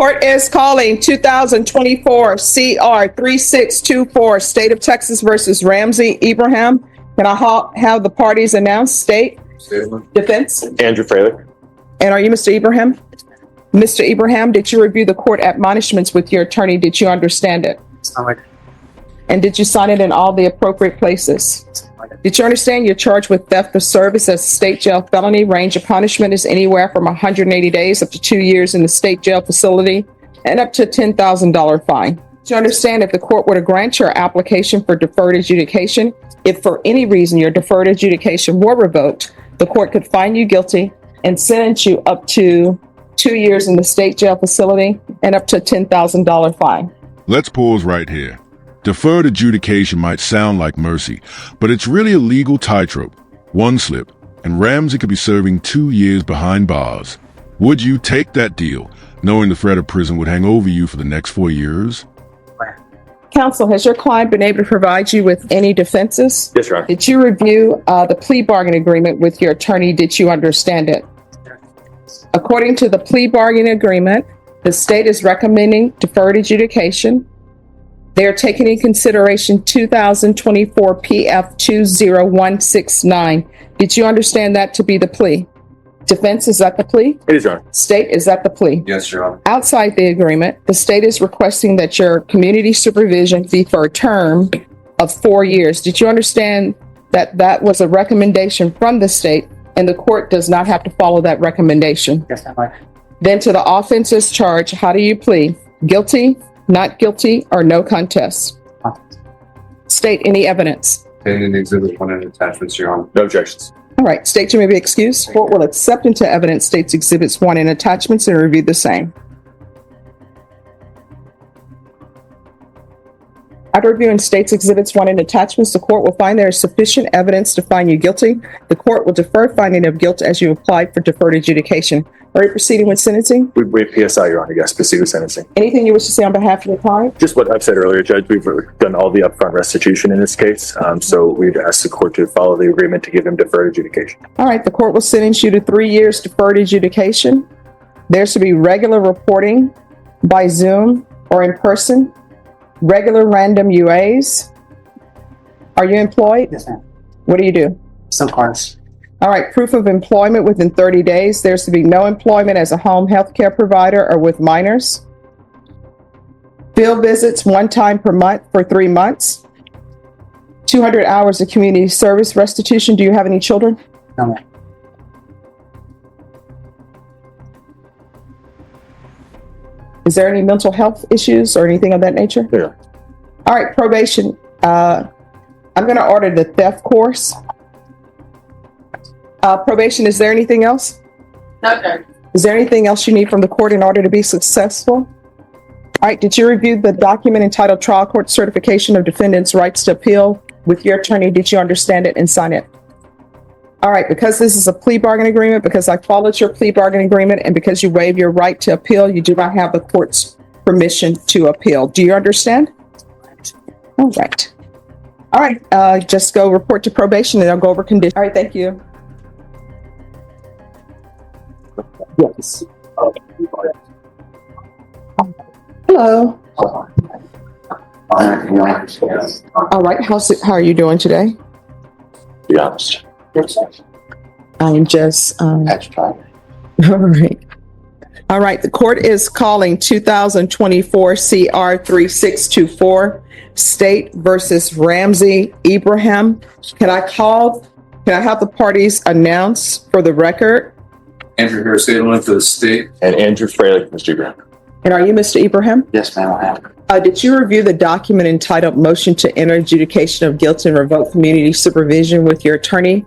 Court is calling 2024 CR 3624, State of Texas versus Ramsey Ibrahim. Can I have the parties announced? State. Defense. Andrew Fralick. And are you Mr. Ibrahim? Mr. Ibrahim, did you review the court admonishments with your attorney? Did you understand it? And did you sign it in all the appropriate places? Did you understand you're charged with theft of service as a state jail felony? Range of punishment is anywhere from 180 days up to 2 years in the state jail facility and up to a $10,000 fine. Do you understand if the court were to grant your application for deferred adjudication, if for any reason your deferred adjudication were revoked, the court could find you guilty and sentence you up to 2 years in the state jail facility and up to a $10,000 fine? Let's pause right here. Deferred adjudication might sound like mercy, but it's really a legal tightrope. One slip, and Ramsey could be serving 2 years behind bars. Would you take that deal, knowing the threat of prison would hang over you for the next 4 years? Counsel, has your client been able to provide you with any defenses? Yes, Your Honor. Did you review the plea bargain agreement with your attorney? Did you understand it? According to the plea bargain agreement, the state is recommending deferred adjudication. They are taking in consideration 2024 PF 20169. Did you understand that to be the plea? Defense, is that the plea? It is, Your Honor. State, is that the plea? Yes, Your Honor. Outside the agreement, the state is requesting that your community supervision be for a term of 4 years. Did you understand that that was a recommendation from the state and the court does not have to follow that recommendation? Yes, ma'am. Then to the offenses charge, how do you plead? Guilty, not guilty, or no contest? State, any evidence? In Exhibit 1 and attachments, Your Honor. No objections. All right, state, you may be excused. Court will accept into evidence state's exhibits 1 and attachments and review the same. After reviewing state's exhibits 1 and attachments, the court will find there is sufficient evidence to find you guilty. The court will defer finding of guilt as you applied for deferred adjudication. Are you proceeding with sentencing? We PSI, Your Honor. Yes, proceed with sentencing. Anything you wish to say on behalf of your client? Just what I've said earlier, Judge. We've done all the upfront restitution in this case, so we'd ask the court to follow the agreement to give him deferred adjudication. All right, the court will sentence you to 3 years deferred adjudication. There's to be regular reporting by Zoom or in person, regular random UAs. Are you employed? Yes, ma'am. What do you do? Some cards. All right, proof of employment within 30 days. There's to be no employment as a home health care provider or with minors. Field visits 1 time per month for 3 months. 200 hours of community service restitution. Do you have any children? No, ma'am. Is there any mental health issues or anything of that nature? Yeah. All right, probation. I'm going to order the theft course. Probation, is there anything else? No, sir. Is there anything else you need from the court in order to be successful? All right, did you review the document entitled Trial Court Certification of Defendants' Rights to Appeal with your attorney? Did you understand it and sign it? All right, because this is a plea bargain agreement, because I followed your plea bargain agreement, and because you waive your right to appeal, you do not have the court's permission to appeal. Do you understand? All right. All right, just go report to probation and I'll go over conditions. All right, thank you. Yes. Hello. All right, how are you doing today? Be honest. I'm just, all right. All right, the court is calling 2024 CR 3624, State versus Ramsey Ibrahim. Can I have the parties announce for the record? Andrew Harris for the state. And Andrew Fralick, Mr. Graham. And are you Mr. Ibrahim? Yes, ma'am, I have. Did you review the document entitled Motion to Enter Adjudication of Guilt and Revoke Community Supervision with your attorney?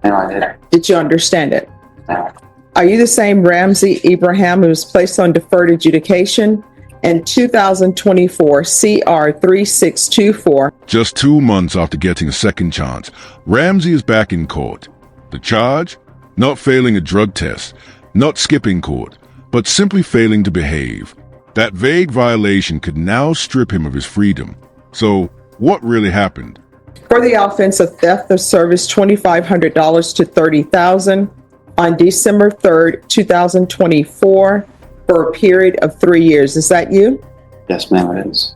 No, I did. Did you understand it? No. Are you the same Ramsey Ibrahim who was placed on deferred adjudication in 2024 CR 3624? Just 2 months after getting a second chance, Ramsey is back in court. The charge? Not failing a drug test, not skipping court, but simply failing to behave. That vague violation could now strip him of his freedom. So, what really happened? For the offense of theft of service, $2,500 to $30,000 on December 3rd, 2024. for a period of 3 years. Is that you? Yes, ma'am, it is.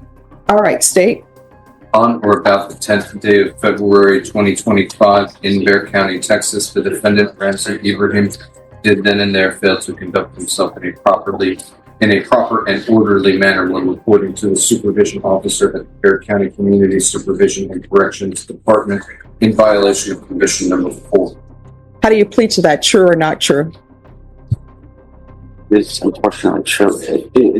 All right, state. On or about the 10th day of February 2025 in Bear County, Texas, the defendant, Ramsey Ibrahim, did then and there fail to conduct himself in a proper and orderly manner when reporting to the supervision officer at the Bear County Community Supervision and Corrections Department in violation of Provision Number 4. How do you plead to that? True or not true? It's unfortunately true.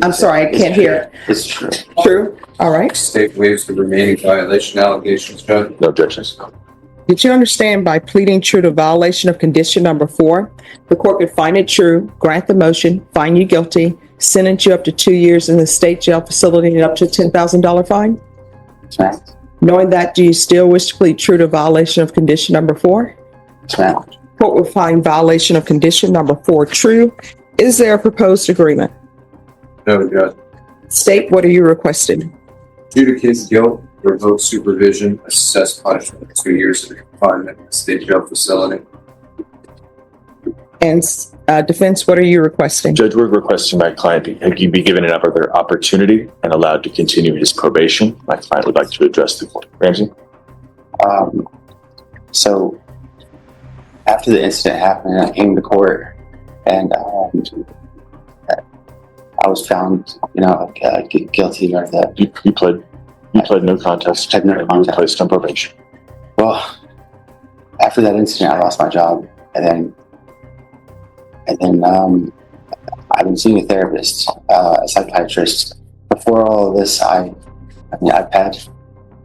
I'm sorry, I can't hear. It's true. True. All right. State waives the remaining violation allegations, Judge. No objections. Did you understand by pleading true to violation of condition number 4, the court could find it true, grant the motion, find you guilty, sentence you up to 2 years in the state jail facility and up to a $10,000 fine? Yes, ma'am. Knowing that, do you still wish to plead true to violation of condition number 4? Yes, ma'am. Court will find violation of condition number 4 true. Is there a proposed agreement? No, Judge. State, what are you requesting? Adjudicate guilt, revoke supervision, assess punishment, 2 years of confinement in the state jail facility. And defense, what are you requesting? Judge, we're requesting my client be given another opportunity and allowed to continue his probation. My client would like to address the court. Ramsey? So after the incident happened, I came to court and I was found, guilty of that. You pled no contest. Pled no and you were contest. placed on probation. Well, after that incident, I lost my job, and then I've been seeing a therapist, a psychiatrist. Before all of this, I've had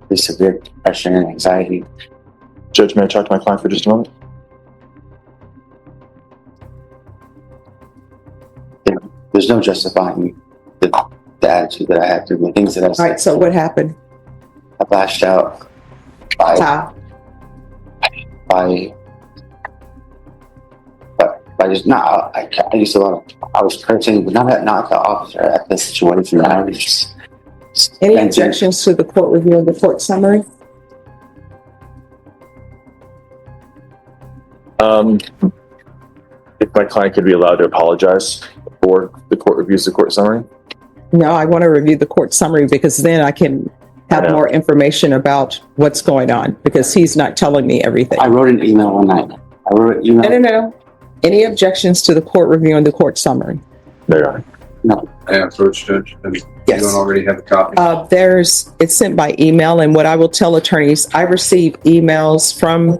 pretty severe depression and anxiety. Judge, may I talk to my client for just a moment? There's no justifying the attitude that I had through the things that I All said. right, so what happened? I lashed out by How? just not. I used a lot of. I was cursing, but not the officer, at the situation. I was just Any venting. objections to the court review of the court summary? If my client could be allowed to apologize before the court reviews the court summary? No, I want to review the court summary because then I can have Yeah. more information about what's going on because he's not telling me everything. I wrote an email one night. No. Any objections to the court review and the court summary? There you are. I approach Judge, and you Yes. don't already have a copy. It's sent by email, and what I will tell attorneys, I receive emails from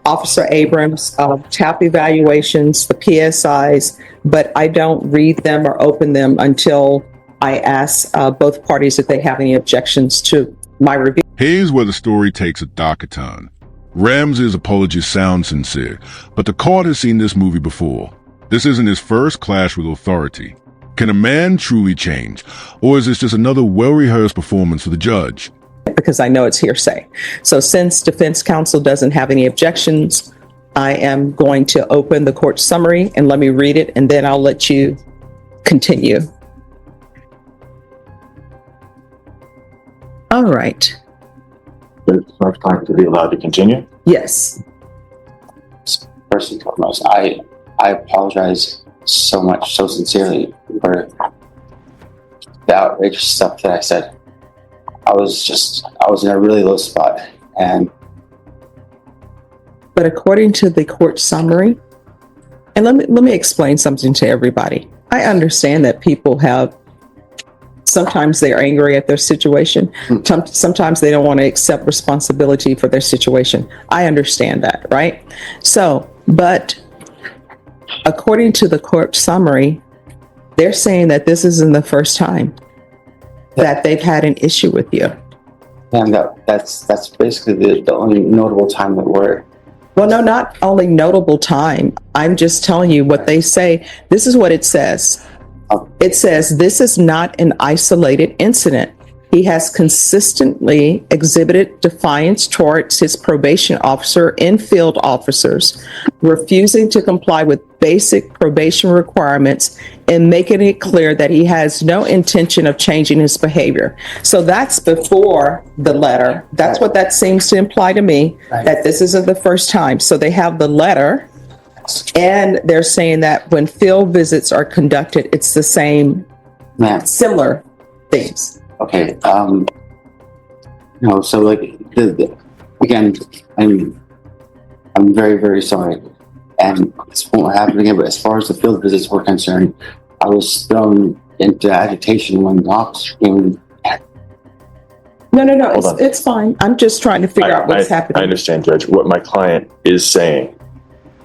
Officer Abrams of TAP evaluations, the PSIs, but I don't read them or open them until I ask both parties if they have any objections to my review. Here's where the story takes a darker turn. Ramsey's apologies sound sincere, but the court has seen this movie before. This isn't his first clash with authority. Can a man truly change, or is this just another well-rehearsed performance for the judge? Because I know it's hearsay. So since defense counsel doesn't have any objections, I am going to open the court summary and let me read it, and then I'll let you continue. All right. Does my client to be allowed to continue? Yes. First and foremost, I apologize so much, so sincerely for the outrageous stuff that I said. I was in a really low spot, and But according to the court summary, and let me explain something to everybody. I understand that people sometimes they're angry at their situation. Sometimes they don't want to accept responsibility for their situation. I understand that, right? So, but according to the court summary, they're saying that this isn't the first time that they've had an issue with you. and that's basically the only notable time that we're. Well, no, not only notable time. I'm just telling you what they say. This is what it says. It says, this is not an isolated incident. He has consistently exhibited defiance towards his probation officer and field officers, refusing to comply with basic probation requirements and making it clear that he has no intention of changing his behavior. So that's before the letter. That's what that seems to imply to me, that this isn't the first time. So they have the letter And they're saying that when field visits are conducted, it's the same, Ma'am, similar things. okay, no, so like, again, I'm very, very sorry. And this won't happen again, but as far as the field visits were concerned, I was thrown into agitation when the officer came. No, Hold on. it's fine. I'm just trying to figure out what's I happening. understand, Judge. What my client is saying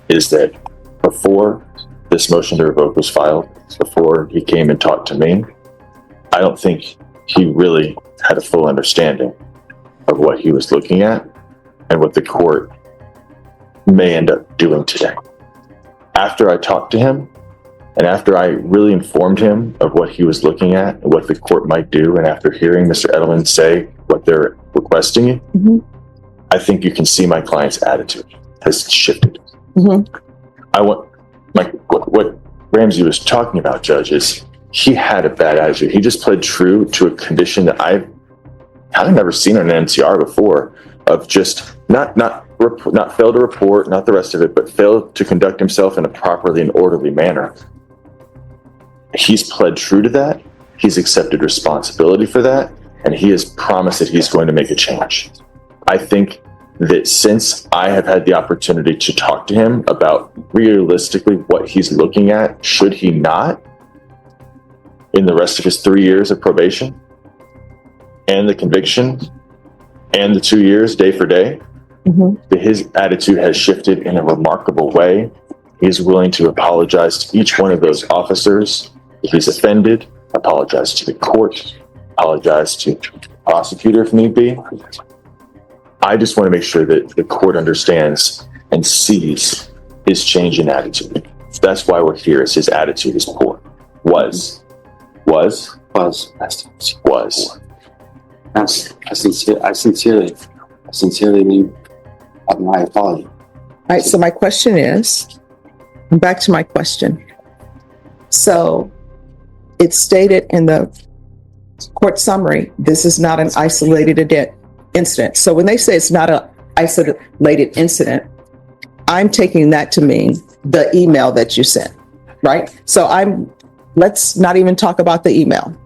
is that before this motion to revoke was filed, before he came and talked to me, I don't think he really had a full understanding of what he was looking at and what the court may end up doing today. After I talked to him, and after I really informed him of what he was looking at and what the court might do, and after hearing Mr. Edelman say what they're requesting, I think you can see my client's attitude has shifted. What Ramsey was talking about, Judge, is he had a bad attitude. He just pled true to a condition that I've kind of never seen on an MTR before, of just not fail to report, not the rest of it, but fail to conduct himself in a properly and orderly manner. He's pled true to that. He's accepted responsibility for that, and he has promised that he's going to make a change. I think that since I have had the opportunity to talk to him about realistically what he's looking at, should he not, in the rest of his 3 years of probation, and the conviction, and the 2 years day for day, that his attitude has shifted in a remarkable way. He's willing to apologize to each one of those officers if he's offended, apologize to the court, apologize to the prosecutor if need be. I just want to make sure that the court understands and sees his change in attitude. That's why we're here, is his attitude is poor. Was. I sincerely mean my apology. All right, so my question is, back to my question. So it's stated in the court summary, this is not an isolated incident. So when they say it's not an isolated incident, I'm taking that to mean the email that you sent, right? So let's not even talk about the email.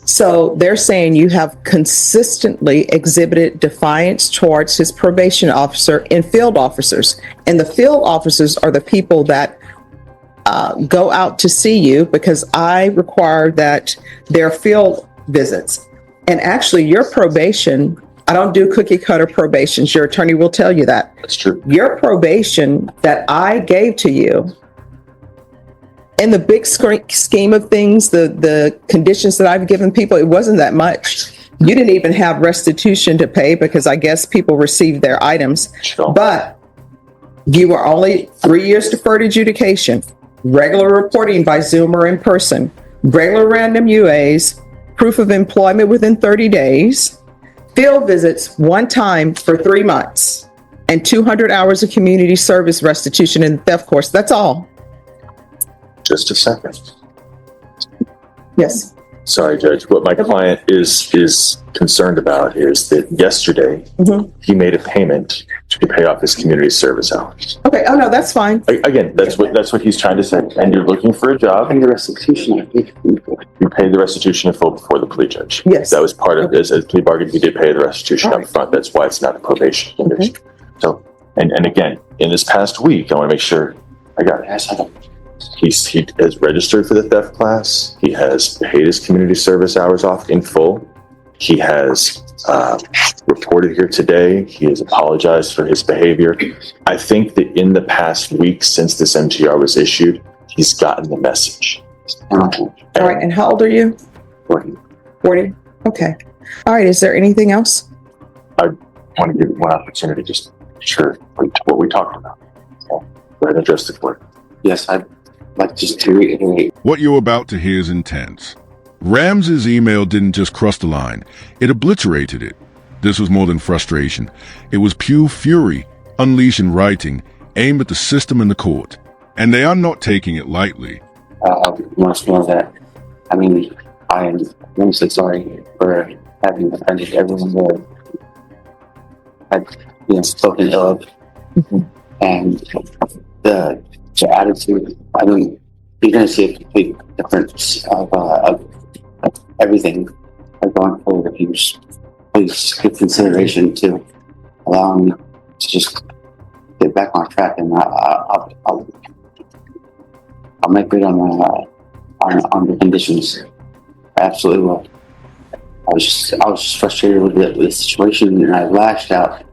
So they're saying you have consistently exhibited defiance towards his probation officer and field officers. And the field officers are the people that go out to see you, because I require that their field visits. And actually your probation, I don't do cookie cutter probations. Your attorney will tell you that. That's true. Your probation that I gave to you, in the big scheme of things, the conditions that I've given people, it wasn't that much. You didn't even have restitution to pay, because I guess people received their items. Sure. But you were only 3 years deferred adjudication, regular reporting by Zoom or in person, regular random UAs, proof of employment within 30 days, field visits one time for 3 months, and 200 hours of community service restitution in the theft course. That's all. Just a second. Yes. Sorry, Judge. What my client is concerned about is that yesterday he made a payment to pay off his community service hours. Okay. Oh no, that's fine. Again, that's what he's trying to say. And you're looking for a job. And the restitution, I think. You paid the restitution in full before the plea, Judge. Yes. That was part of this. As plea bargain, he did pay the restitution up front. That's why it's not a probation conviction. So, and again, in this past week, I want to make sure I got it. He has registered for the theft class. He has paid his community service hours off in full. He has reported here today. He has apologized for his behavior. I think that in the past week since this MTR was issued, he's gotten the message. All right. And how old are you? 40. 40. Okay. All right. Is there anything else? I want to give you one opportunity, just sure what we talked about. So, go ahead and address the court. Yes, I'd like just to reiterate. What you're about to hear is intense. Ramsey's email didn't just cross the line, it obliterated it. This was more than frustration. It was pure fury, unleashed in writing, aimed at the system and the court. And they are not taking it lightly. Once more that, I mean, I am enormously sorry for having offended everyone that had spoken ill of. And the attitude. I mean, you're going to see a complete difference of everything going forward. If you just please give consideration to allowing me to just get back on track, and I'll make good on the conditions. I absolutely will. I was just frustrated with the situation, and I lashed out.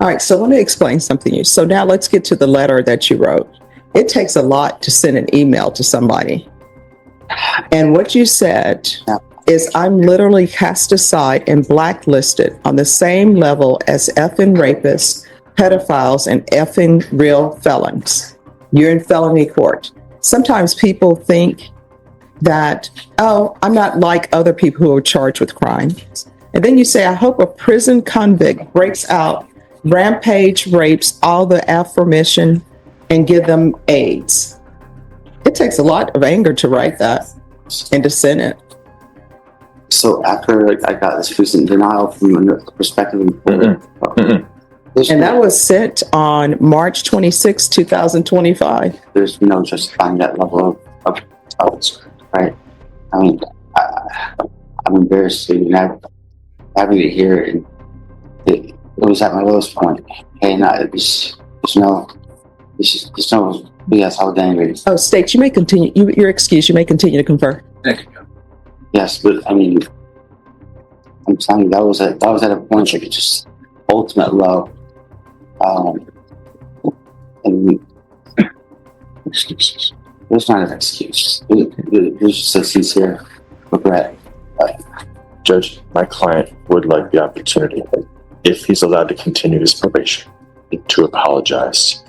All right, so let me explain something to you. So now let's get to the letter that you wrote. It takes a lot to send an email to somebody. And what you said is, I'm literally cast aside and blacklisted on the same level as effing rapists, pedophiles, and effing real felons. You're in felony court. Sometimes people think that, oh, I'm not like other people who are charged with crimes. And then you say, I hope a prison convict breaks out, rampage rapes all the aforementioned, and give them AIDS. It takes a lot of anger to write that and to send it. So after I got this recent denial from the perspective of And that was sent on March 26, 2025. There's no justifying that level of intelligence, right? I mean, I'm embarrassed to having it here, and it was at my lowest point. And there's no BS. I was angry. Oh, State, you may continue. Your excuse. You may continue to confer. Thank you. Yes, but I mean, I'm telling you, that was at a point like just ultimate low. And excuses. There's not an excuse. There's just a sincere regret. Judge, my client would like the opportunity, if he's allowed to continue his probation, to apologize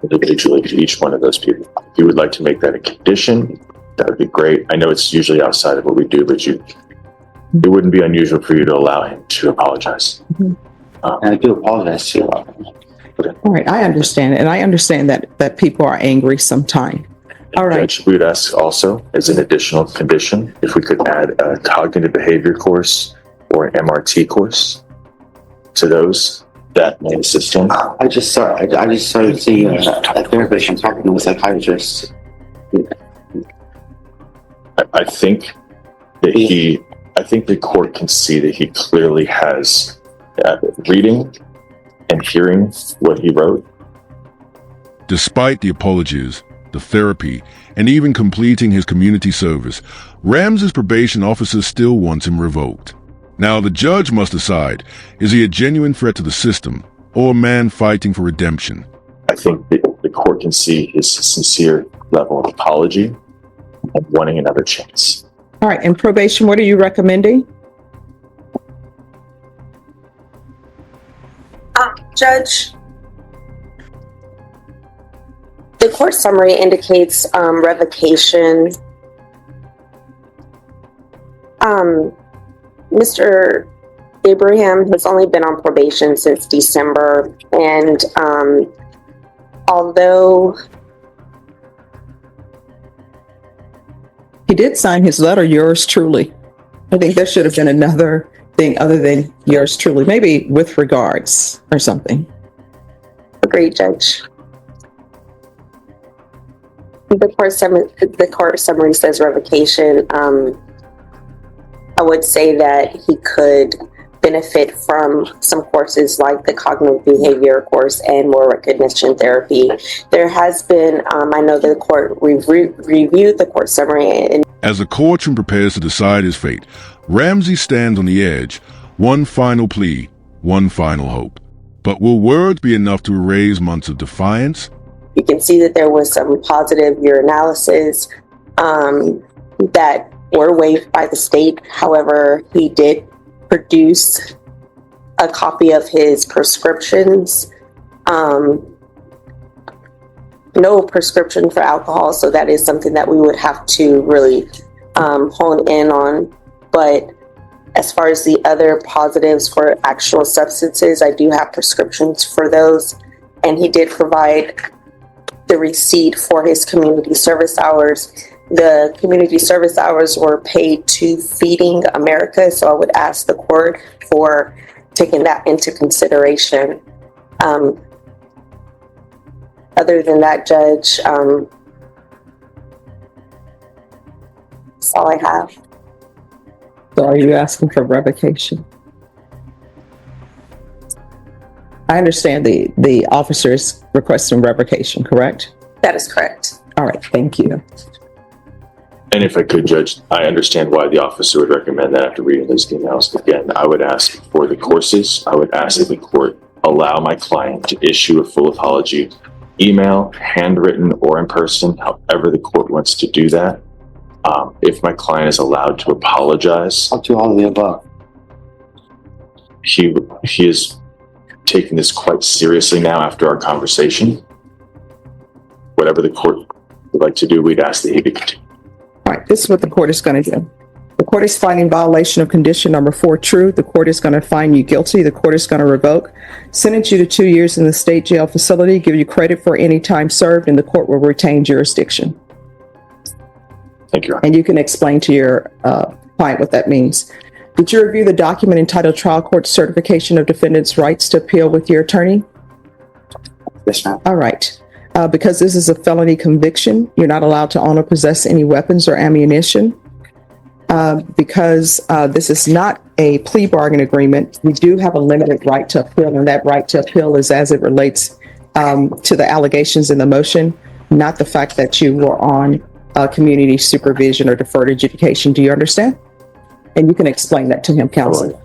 individually to each one of those people. If you would like to make that a condition, that would be great. I know it's usually outside of what we do, but it wouldn't be unusual for you to allow him to apologize. And I do apologize to you. All right, I understand, and I understand that people are angry sometimes. All right. Judge, we would ask also, as an additional condition, if we could add a cognitive behavior course or an MRT course to those that may assist him. I just started seeing a therapist and talking to a psychiatrist. I think that I think the court can see that he clearly has reading and hearing what he wrote. Despite the apologies, the therapy, and even completing his community service, Ramsey's probation officer still wants him revoked. Now, the judge must decide, is he a genuine threat to the system or a man fighting for redemption? I think the court can see his sincere level of apology and wanting another chance. All right, in probation, what are you recommending? Judge, the court summary indicates revocation. Mr. Abraham has only been on probation since December, and although He did sign his letter, yours truly. I think there should have been another thing other than yours truly, maybe with regards or something. agreed, Judge. The court summary says revocation. I would say that he could benefit from some courses like the cognitive behavior course and more recognition therapy. There has been, I know the court reviewed the court summary. And as the courtroom prepares to decide his fate, Ramsey stands on the edge. One final plea, one final hope. But will words be enough to erase months of defiance? you can see that there was some positive urinalysis that were waived by the state. However, he did produce a copy of his prescriptions. No prescription for alcohol, so that is something that we would have to really hone in on. But as far as the other positives for actual substances, I do have prescriptions for those. And he did provide the receipt for his community service hours. The community service hours were paid to Feeding America, so I would ask the court for taking that into consideration. other than that, Judge, that's all I have. So are you asking for revocation? I understand the officer is requesting revocation, correct? That is correct. All right, thank you. And if I could, Judge, I understand why the officer would recommend that after reading those emails. Again, I would ask for the courses. I would ask that the court allow my client to issue a full apology, email, handwritten, or in person, however the court wants to do that. If my client is allowed to apologize, I'll do all of the above. he is taking this quite seriously now after our conversation. Whatever the court would like to do, we'd ask that he be continued. All right, this is what the court is going to do. The court is finding violation of condition number 4 true. The court is going to find you guilty. The court is going to revoke, sentence you to 2 years in the state jail facility, give you credit for any time served, and the court will retain jurisdiction. Thank you, Your Honor. And you can explain to your client what that means. Did you review the document entitled Trial Court Certification of Defendants' Rights to Appeal with your attorney? Yes, ma'am. All right. Because this is a felony conviction, you're not allowed to own or possess any weapons or ammunition. Because this is not a plea bargain agreement, we do have a limited right to appeal, and that right to appeal is as it relates to the allegations in the motion, not the fact that you were on community supervision or deferred adjudication. Do you understand? And you can explain that to him, counsel.